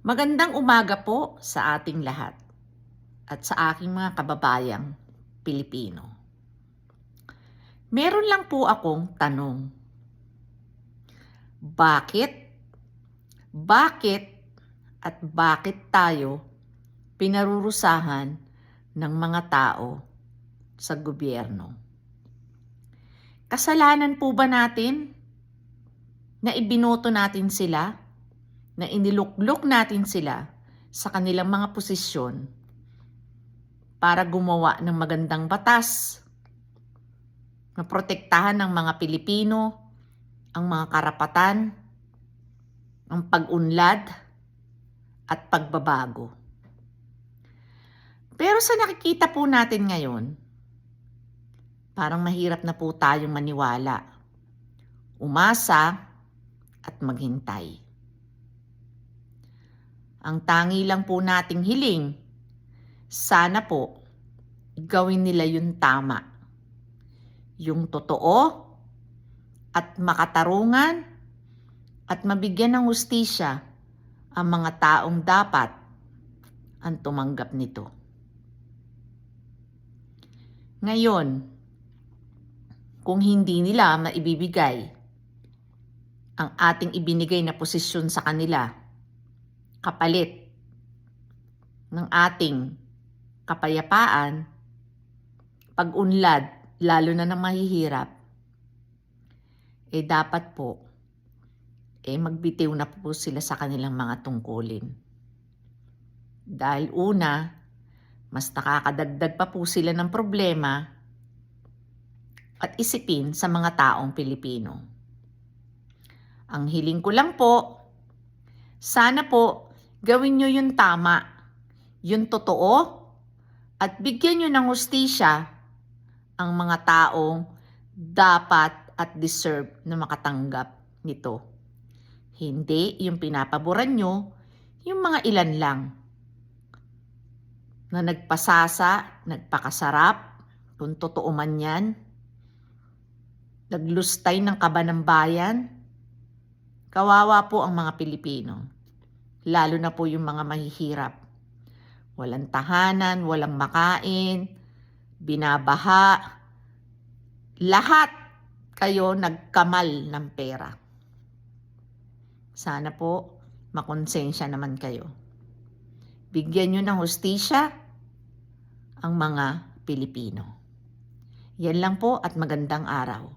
Magandang umaga po sa ating lahat at sa aking mga kababayang Pilipino. Meron lang po akong tanong. Bakit? Bakit at bakit tayo pinarurusahan ng mga tao sa gobyerno? Kasalanan po ba natin na ibinoto natin sila? Na iniluklok natin sila sa kanilang mga posisyon para gumawa ng magandang batas na protektahan ng mga Pilipino ang mga karapatan, ang pag-unlad at pagbabago. Pero sa nakikita po natin ngayon, parang mahirap na po tayong maniwala, umasa at maghintay. Ang tangi lang po nating hiling, sana po gawin nila yung tama, yung totoo at makatarungan at mabigyan ng hustisya ang mga taong dapat ang tumanggap nito. Ngayon, kung hindi nila maibibigay ang ating ibinigay na posisyon sa kanila, kapalit ng ating kapayapaan, pag-unlad, lalo na ng mahihirap, dapat po, magbitiw na po sila sa kanilang mga tungkulin. Dahil una, mas nakakadagdag pa po sila ng problema at isipin sa mga taong Pilipino. Ang hiling ko lang po, sana po gawin nyo yung tama, yung totoo, at bigyan nyo ng hustisya ang mga taong dapat at deserve na makatanggap nito. Hindi yung pinapaboran nyo, yung mga ilan lang na nagpasasa, nagpakasarap, kung totoo man yan, naglustay ng kaba ng bayan. Kawawa po ang mga Pilipino. Lalo na po yung mga mahihirap. Walang tahanan, walang makain, binabaha. Lahat kayo nagkamal ng pera. Sana po makonsensya naman kayo. Bigyan nyo ng hustisya ang mga Pilipino. Yan lang po at magandang araw.